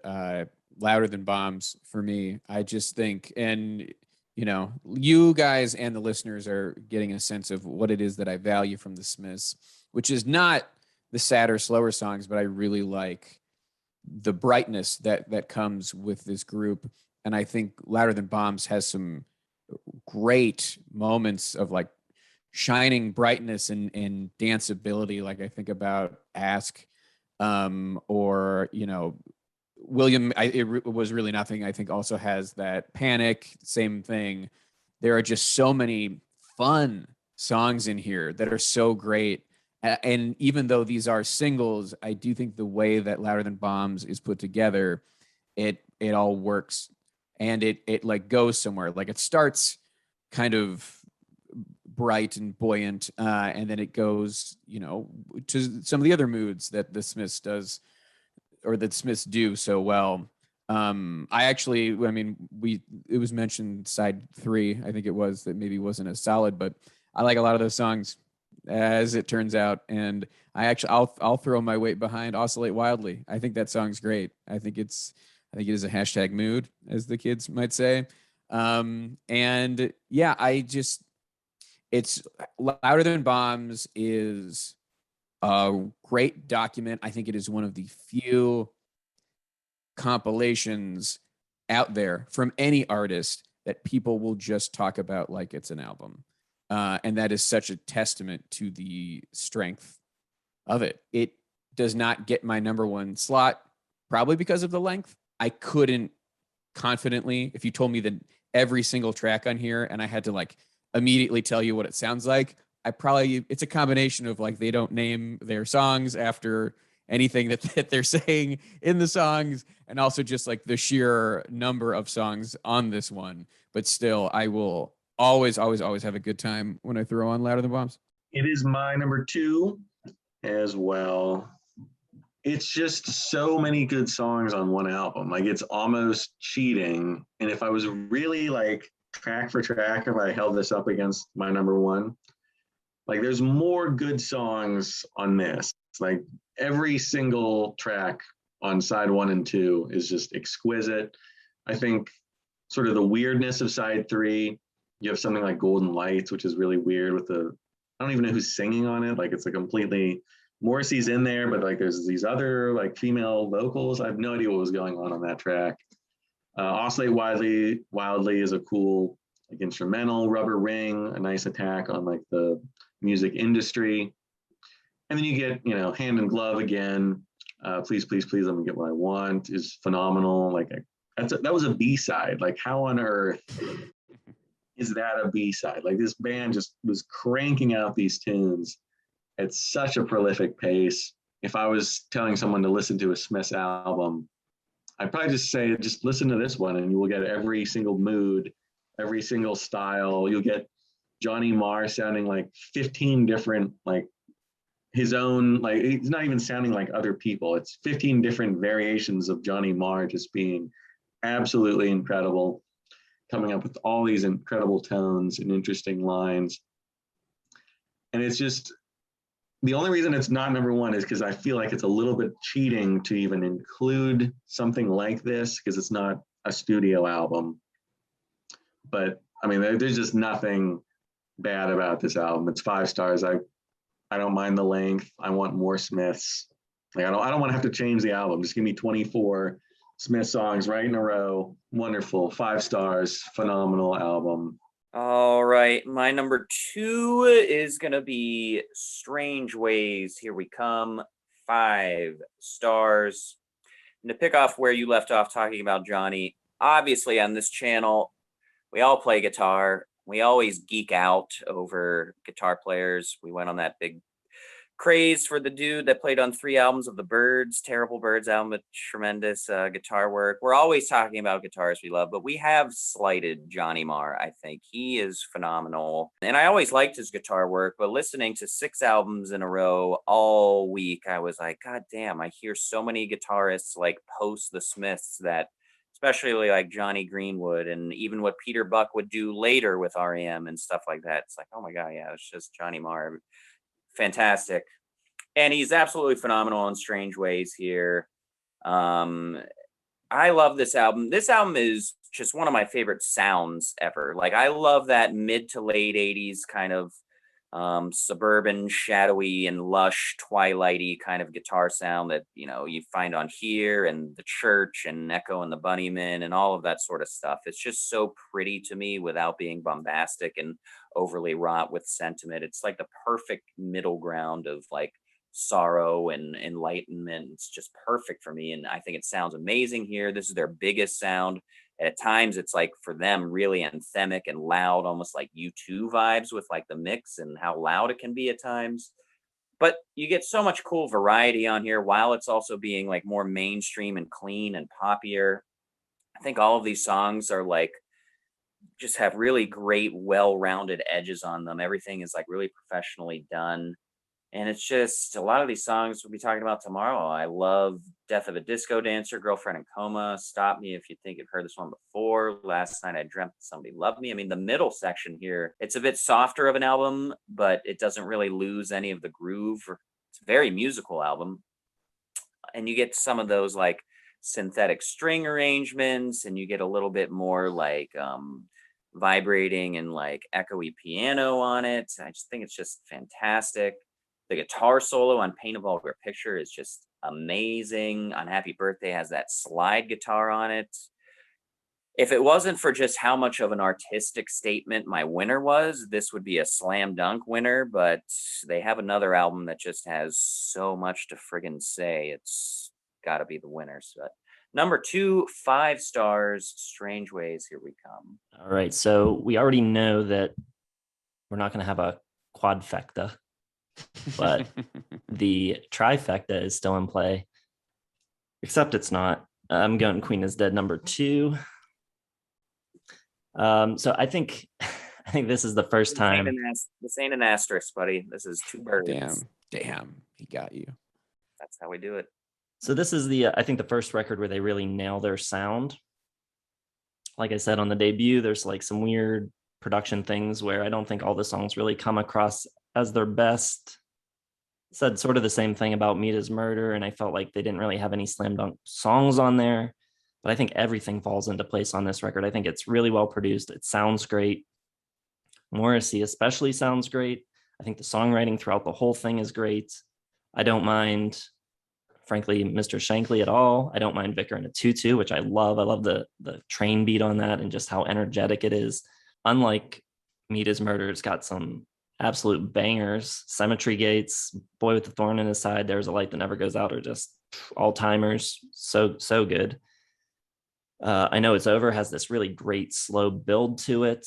Louder Than Bombs for me. I just think, and you guys and the listeners are getting a sense of what it is that I value from the Smiths, which is not the sadder, slower songs, but I really like the brightness that comes with this group. And I think Louder Than Bombs has some great moments of like shining brightness and danceability. Like I think about Ask, or William, it was really nothing. I think also has that Panic, same thing. There are just so many fun songs in here that are so great. And even though these are singles, I do think the way that Louder Than Bombs is put together, it all works, and it like goes somewhere. Like it starts kind of bright and buoyant, and then it goes, to some of the other moods that the Smiths does, or that Smiths do so well. It was mentioned side 3, I think it was, that maybe wasn't as solid, but I like a lot of those songs, as it turns out. And I'll throw my weight behind Oscillate Wildly. I think that song's great. I think it is a hashtag mood, as the kids might say. And yeah, it's Louder Than Bombs is a great document. I think it is one of the few compilations out there from any artist that people will just talk about like it's an album. And that is such a testament to the strength of it. It does not get my number 1 slot, probably because of the length. I couldn't confidently, if you told me that every single track on here and I had to like immediately tell you what it sounds like, it's a combination of like, they don't name their songs after anything that they're saying in the songs, and also just like the sheer number of songs on this one. But still, I will always have a good time when I throw on Louder Than Bombs. It is my number 2 as well. It's just so many good songs on one album. Like, it's almost cheating. And if I was really like track for track, if I held this up against my number 1, like, there's more good songs on this. Like, every single track on side 1 and 2 is just exquisite. I think sort of the weirdness of side 3, you have something like Golden Lights, which is really weird with I don't even know who's singing on it. Like, it's a completely, Morrissey's in there, but like there's these other like female vocals. I have no idea what was going on that track. Oscillate Wildly is a cool like instrumental. Rubber Ring, a nice attack on like the music industry. And then you get, Hand in Glove again. Please, Please, Please Let Me Get What I Want is phenomenal. Like, that was a B-side. Like, how on earth is that a B-side? Like, this band just was cranking out these tunes at such a prolific pace. If I was telling someone to listen to a Smiths album, I'd probably just say, just listen to this one and you will get every single mood, every single style. You'll get Johnny Marr sounding like 15 different, like his own, like he's not even sounding like other people. It's 15 different variations of Johnny Marr just being absolutely incredible, coming up with all these incredible tones and interesting lines. And it's just, the only reason it's not number 1 is because I feel like it's a little bit cheating to even include something like this, because it's not a studio album. But I mean, there's just nothing bad about this album. It's 5 stars. I don't mind the length. I want more Smiths. Like, I don't want to have to change the album. Just give me 24 Smith songs right in a row. Wonderful. 5 stars. Phenomenal album. All right. My number 2 is going to be Strange Ways. Here we come. 5 stars. And to pick off where you left off talking about Johnny, obviously on this channel, we all play guitar. We always geek out over guitar players. We went on that big craze for the dude that played on 3 albums of the Byrds, terrible Byrds album, but tremendous guitar work. We're always talking about guitarists we love, but we have slighted Johnny Marr. I think he is phenomenal. And I always liked his guitar work, but listening to 6 albums in a row all week, I was like, God damn, I hear so many guitarists like post the Smiths that, especially like Johnny Greenwood and even what Peter Buck would do later with REM and stuff like that. It's like, oh my God, yeah, it's just Johnny Marr. Fantastic. And he's absolutely phenomenal in Strange Ways here. I love this album. This album is just one of my favorite sounds ever. Like, I love that mid to late 80s kind of suburban, shadowy and lush, twilighty kind of guitar sound that, you find on here and The Church and Echo and the Bunnymen and all of that sort of stuff. It's just so pretty to me without being bombastic and overly wrought with sentiment. It's like the perfect middle ground of like sorrow and enlightenment. It's just perfect for me. And I think it sounds amazing here. This is their biggest sound. At times it's like for them really anthemic and loud, almost like U2 vibes with like the mix and how loud it can be at times. But you get so much cool variety on here while it's also being like more mainstream and clean and poppier. I think all of these songs are like, just have really great, well-rounded edges on them. Everything is like really professionally done. And it's just a lot of these songs we'll be talking about tomorrow. I love Death of a Disco Dancer, Girlfriend in Coma, Stop Me If You Think You've Heard This One Before, Last Night I Dreamt That Somebody Loved Me. I mean, the middle section here, it's a bit softer of an album, but it doesn't really lose any of the groove. It's a very musical album. And you get some of those like synthetic string arrangements, and you get a little bit more like vibrating and like echoey piano on it. I just think it's just fantastic. The guitar solo on Paint a Vulgar Picture is just amazing. On Happy Birthday has that slide guitar on it. If it wasn't for just how much of an artistic statement my winner was, this would be a slam dunk winner, but they have another album that just has so much to friggin' say. It's got to be the winners. But number 2, 5 stars, Strange Ways, Here We Come. All right. So we already know that we're not going to have a quadfecta, but the trifecta is still in play, except it's not. I'm going Queen is Dead number 2. So I think I think this is the first time. This ain't an asterisk, buddy. This is 2 birds. Damn, he got you. That's how we do it. So this is I think the first record where they really nail their sound. Like I said, on the debut, there's like some weird production things where I don't think all the songs really come across as their best. Said sort of the same thing about Meat is Murder, and I felt like they didn't really have any slam dunk songs on there. But I think everything falls into place on this record. I think it's really well produced. It sounds great. Morrissey especially sounds great. I think the songwriting throughout the whole thing is great. I don't mind, frankly, Mr. Shankly at all. I don't mind Vicar in a Tutu, which I love. I love the train beat on that and just how energetic it is. Unlike Meat is Murder, it's got some absolute bangers. Cemetery Gates, Boy with the Thorn in His Side, There's a Light That Never Goes Out are just all-timers. So good. I Know It's Over has this really great slow build to it.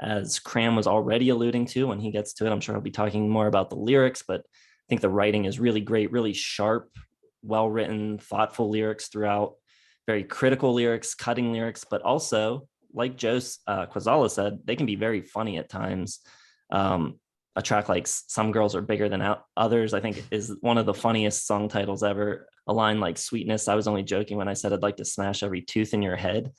As Cram was already alluding to, when he gets to it, I'm sure he'll be talking more about the lyrics, but I think the writing is really great, really sharp, well-written, thoughtful lyrics throughout, very critical lyrics, cutting lyrics, but also, like Kwaczala said, they can be very funny at times. A track like Some Girls Are Bigger Than Others, I think, is one of the funniest song titles ever. A line like Sweetness, I was only joking when I said I'd like to smash every tooth in your head.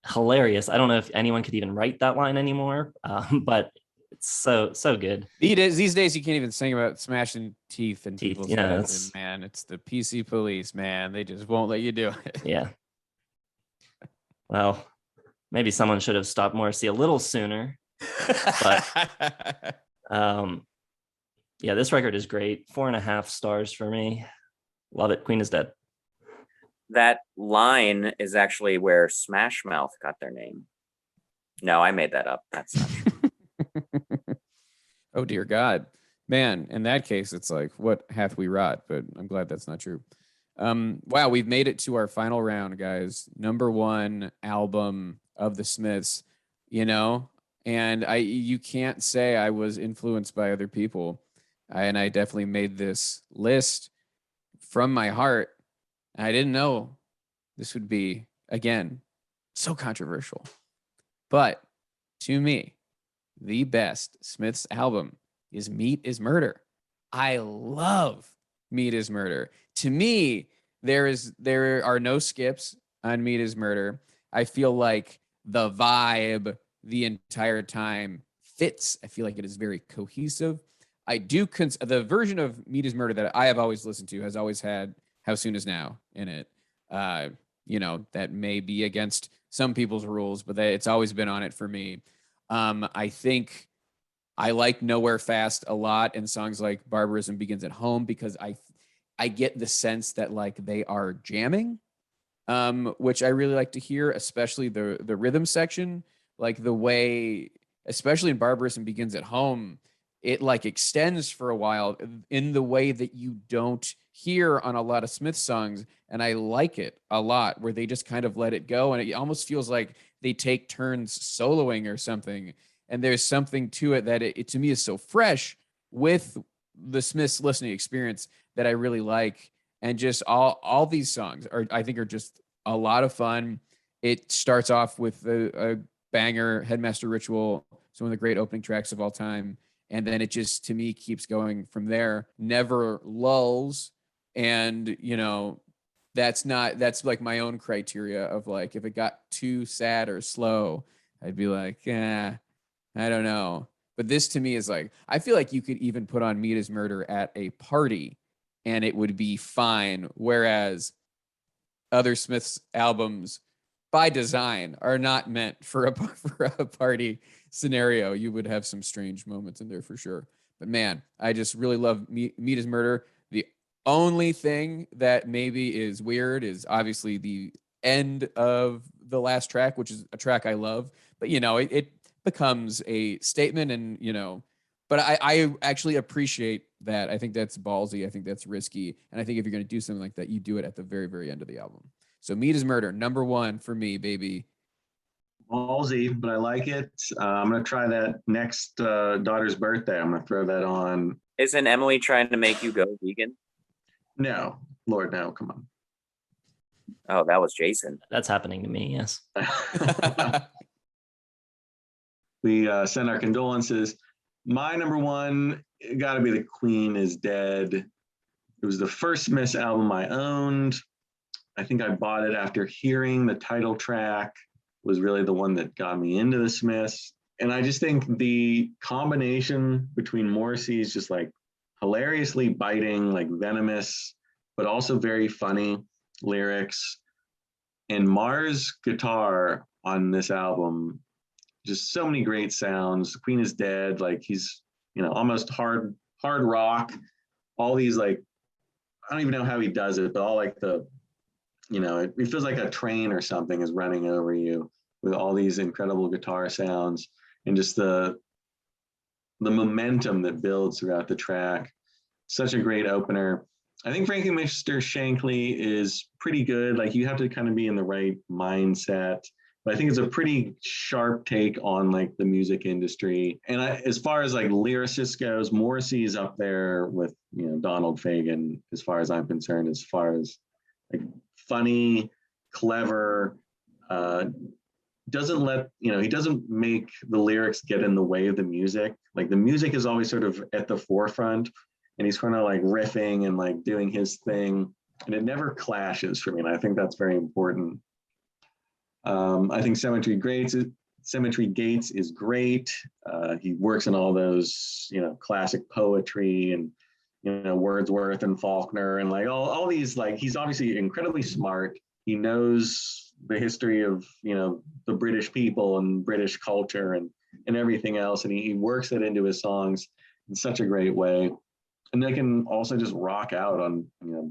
Hilarious. I don't know if anyone could even write that line anymore, but it's so good. These days you can't even sing about smashing teeth in people's heads. And man, it's the PC police, man. They just won't let you do it. Yeah. Well, maybe someone should have stopped Morrissey a little sooner. But yeah, this record is great. 4.5 stars for me. Love it. Queen is Dead. That line is actually where Smash Mouth got their name. No, I made that up. That's not true. Oh, dear God. Man, in that case, it's like, what hath we wrought? But I'm glad that's not true. Wow, we've made it to our final round, guys. Number 1 album of the Smiths, and you can't say I was influenced by other people. And I definitely made this list from my heart. I didn't know this would be, again, so controversial. But to me, the best Smiths album is Meat is Murder. I love Meat is Murder. To me, there are no skips on Meat is Murder. I feel like the vibe the entire time fits. I feel like it is very cohesive. I do the version of Meat is Murder that I have always listened to has always had How Soon Is Now in it. That may be against some people's rules, but it's always been on it for me. I think I like Nowhere Fast a lot, and songs like Barbarism Begins at Home, because I get the sense that like they are jamming, which I really like to hear, especially the rhythm section, like the way, especially in Barbarism Begins at Home, it like extends for a while in the way that you don't hear on a lot of Smith songs. And I like it a lot, where they just kind of let it go. And it almost feels like they take turns soloing or something. And there's something to it that it to me is so fresh with the Smiths listening experience that I really like. And just all these songs I think are just a lot of fun. It starts off with a banger, Headmaster Ritual, some of the great opening tracks of all time. And then it just, to me, keeps going from there, never lulls. And, that's like my own criteria of like, if it got too sad or slow, I'd be like, I don't know. But this to me is like, I feel like you could even put on Meat is Murder at a party and it would be fine. Whereas other Smiths albums by design are not meant for a party scenario. You would have some strange moments in there for sure. But man, I just really love Meat is Murder. The only thing that maybe is weird is obviously the end of the last track, which is a track I love. But it becomes a statement, and but I actually appreciate that. I think that's ballsy. I think that's risky. And I think if you're going to do something like that, you do it at the very, very end of the album. So Meat is Murder, number 1 for me, baby. Ballsy, but I like it. I'm going to try that next daughter's birthday. I'm going to throw that on. Isn't Emily trying to make you go vegan? No, Lord, no, come on. Oh, that was Jason. That's happening to me, yes. we send our condolences. My number one got to be The Queen is Dead. It was the first Smiths album I owned. I think I bought it after hearing the title track, was really the one that got me into the Smiths. And I just think the combination between Morrissey's just like hilariously biting, like venomous, but also very funny lyrics, and Marr's guitar on this album, just so many great sounds. Queen is Dead, like he's, almost hard rock, all these like, I don't even know how he does it, but all like the, it feels like a train or something is running over you with all these incredible guitar sounds and just the momentum that builds throughout the track. Such a great opener. I think Frankie Mr. Shankly is pretty good. Like you have to kind of be in the right mindset, but I think it's a pretty sharp take on like the music industry. And as far as like lyricist goes, Morrissey's up there with, Donald Fagen, as far as I'm concerned, as far as like funny, clever, doesn't let, he doesn't make the lyrics get in the way of the music. Like the music is always sort of at the forefront, and he's kind of like riffing and like doing his thing, and it never clashes for me. And I think that's very important. I think Cemetery Gates is great. He works in all those, classic poetry and, Wordsworth and Faulkner and like all these, like, he's obviously incredibly smart. He knows the history of, the British people and British culture and everything else. And he works it into his songs in such a great way. And they can also just rock out on,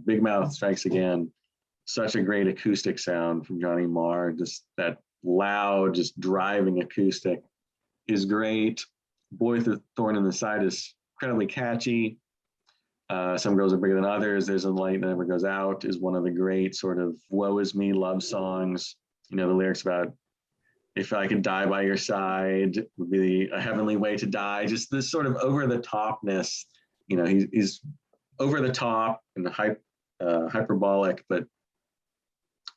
Big Mouth Strikes Again. Such a great acoustic sound from Johnny Marr. Just that loud, just driving acoustic is great. Boy with a Thorn in the Side is incredibly catchy. Some Girls Are Bigger Than Others. There's a Light That Never Goes Out is one of the great sort of woe is me love songs. The lyrics about if I could die by your side would be a heavenly way to die. Just this sort of over the topness. He's over the top and hyperbolic, but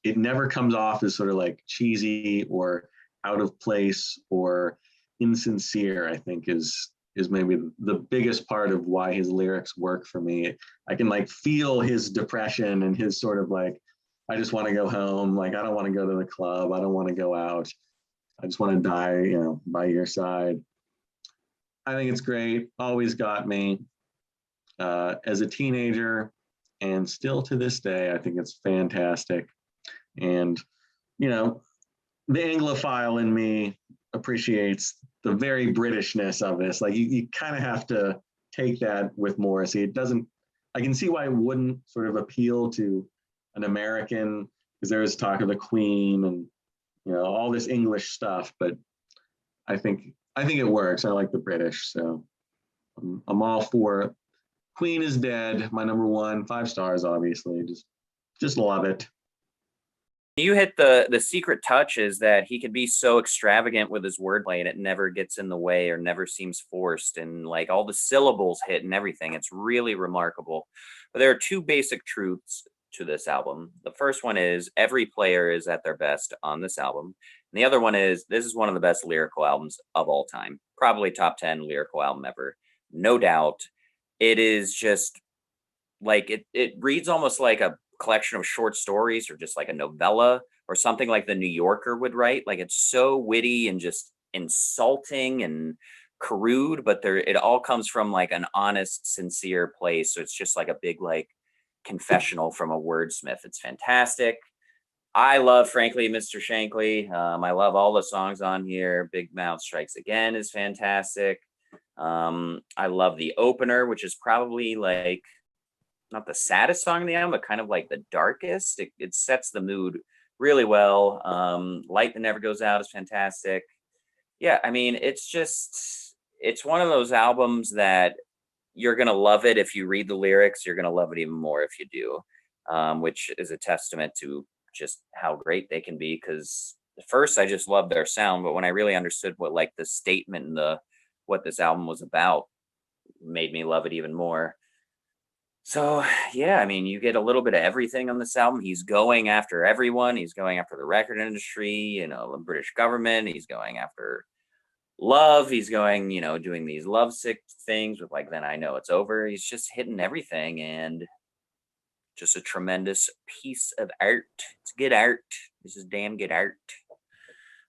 it never comes off as sort of like cheesy or out of place or insincere. I think is maybe the biggest part of why his lyrics work for me. I can like feel his depression and his sort of like, I just want to go home. Like, I don't want to go to the club. I don't want to go out. I just want to die, by your side. I think it's great. Always got me. As a teenager and still to this day, I think it's fantastic. And, the Anglophile in me appreciates the very Britishness of this. Like you kind of have to take that with Morrissey. I can see why it wouldn't sort of appeal to an American, because there is talk of the Queen and, all this English stuff, but I think it works. I like the British. So I'm all for it. Queen is Dead, my number one, 5 stars, obviously. Just love it. You hit the secret touch is that he could be so extravagant with his wordplay and it never gets in the way or never seems forced, and like all the syllables hit and everything. It's really remarkable. But there are 2 basic truths to this album. The first one is every player is at their best on this album. And the other one is this is one of the best lyrical albums of all time. Probably top 10 lyrical album ever. No doubt. It is just like it reads almost like a collection of short stories or just like a novella or something like the New Yorker would write. Like it's so witty and just insulting and crude, but it all comes from like an honest, sincere place. So it's just like a big like confessional from a wordsmith. It's fantastic. I love, frankly, Mr. Shankly. I love all the songs on here. Big Mouth Strikes Again is fantastic. I love the opener, which is probably like not the saddest song in the album, but kind of like the darkest. It sets the mood really well. Light That Never Goes Out is fantastic. Yeah, I mean, it's one of those albums that you're going to love it if you read the lyrics. You're going to love it even more if you do, which is a testament to just how great they can be. Because at first I just loved their sound, but when I really understood what like the statement and what this album was about, made me love it even more. So yeah, I mean, you get a little bit of everything on this album. He's going after everyone. He's going after the record industry, the British government. He's going after love. He's going, doing these lovesick things with like, then I know it's over. He's just hitting everything, and just a tremendous piece of art. It's good art. This is damn good art.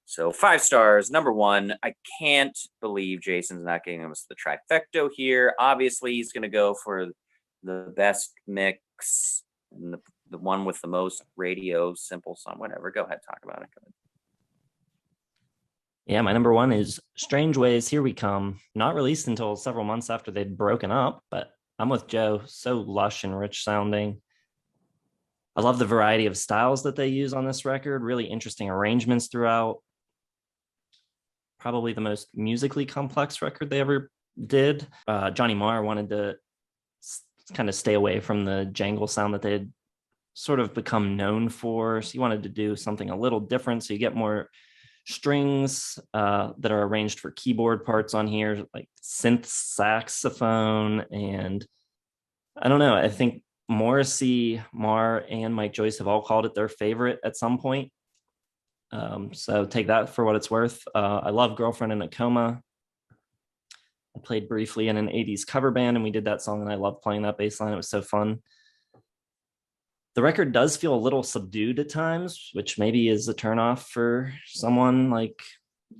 So 5 stars. Number 1, I can't believe Jason's not getting us the trifecta here. Obviously, he's going to go for the best mix and the one with the most radio, simple song, whatever. Go ahead, talk about it. Go ahead. Yeah, my number 1 is Strange Ways, Here We Come. Not released until several months after they'd broken up, but I'm with Joe. So lush and rich sounding. I love the variety of styles that they use on this record. Really interesting arrangements throughout. Probably the most musically complex record they ever did. Johnny Marr wanted to kind of stay away from the jangle sound that they had sort of become known for. So he wanted to do something a little different. So you get more strings that are arranged for keyboard parts on here, like synth saxophone. And I don't know, I think Morrissey, Marr, and Mike Joyce have all called it their favorite at some point. So take that for what it's worth. I love Girlfriend in a Coma. I played briefly in an 80s cover band, and we did that song, and I loved playing that bass line. It was so fun. The record does feel a little subdued at times, which maybe is a turnoff for someone like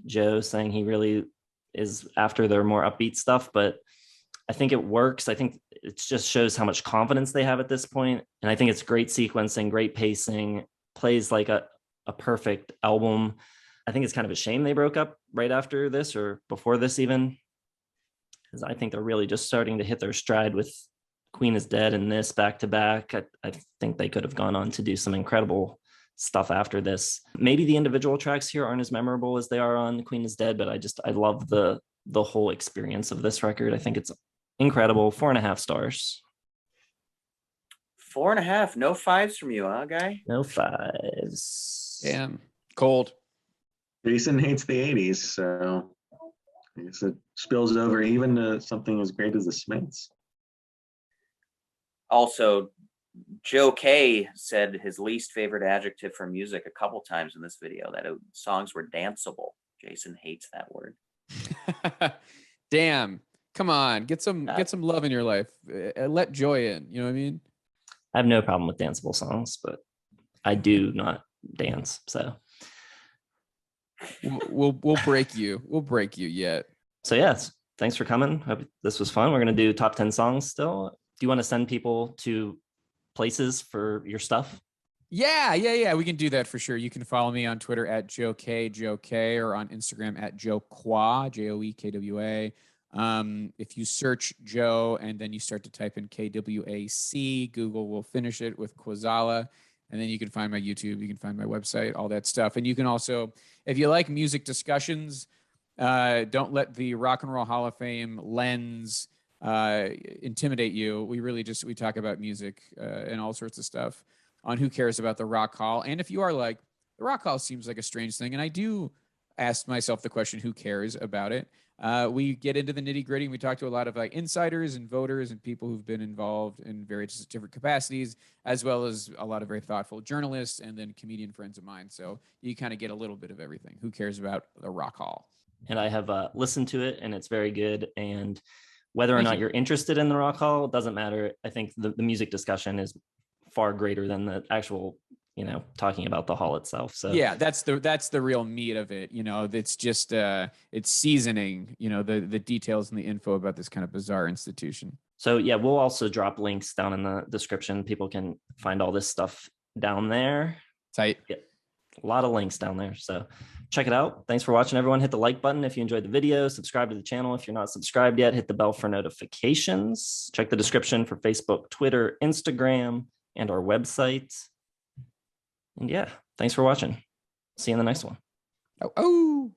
Joe, saying he really is after their more upbeat stuff, but I think it works. I think it just shows how much confidence they have at this point. And I think it's great sequencing, great pacing, plays like a perfect album. I think it's kind of a shame they broke up right after this or before this even, because I think they're really just starting to hit their stride with Queen is Dead and this back to back. I think they could have gone on to do some incredible stuff after this. Maybe the individual tracks here aren't as memorable as they are on Queen is Dead, but I love the whole experience of this record. I think it's incredible. 4.5 stars. 4.5. No 5s from you, huh, guy? No 5s. Damn. Cold. Jason hates the 80s, so I guess it spills over even to something as great as the Smiths. Also, Joe K said his least favorite adjective for music a couple times in this video, that songs were danceable. Jason hates that word. Damn. Come on, get some love in your life. Let joy in. You know what I mean? I have no problem with danceable songs, but I do not dance. So we'll break you. We'll break you yet. So yes, thanks for coming. Hope this was fun. We're gonna do top 10 songs still. Do you want to send people to places for your stuff? Yeah. We can do that for sure. You can follow me on Twitter at Joe K, or on Instagram at Joe Kwa, JoeKWA. If you search Joe and then you start to type in KWAC, Google will finish it with Kwaczala. And then you can find my YouTube, you can find my website, all that stuff. And you can also, if you like music discussions, don't let the Rock and Roll Hall of Fame lens intimidate you. We talk about music and all sorts of stuff on Who Cares About the Rock Hall. And if you are like, the Rock Hall seems like a strange thing, and I do ask myself the question, who cares about it? We get into the nitty gritty, and we talk to a lot of like insiders and voters and people who've been involved in various different capacities, as well as a lot of very thoughtful journalists and then comedian friends of mine. So you kind of get a little bit of everything. Who cares about the Rock Hall? And I have listened to it, and it's very good. And whether or not you're interested in the Rock Hall doesn't matter. I think the music discussion is far greater than the actual, talking about the hall itself. So yeah, that's the real meat of it. It's just it's seasoning, the details and the info about this kind of bizarre institution. So yeah, we'll also drop links down in the description. People can find all this stuff down there. Tight. Yeah, a lot of links down there. So check it out. Thanks for watching, everyone. Hit the like button if you enjoyed the video. Subscribe to the channel if you're not subscribed yet. Hit the bell for notifications. Check the description for Facebook, Twitter, Instagram, and our website. And yeah, thanks for watching. See you in the next one. Oh.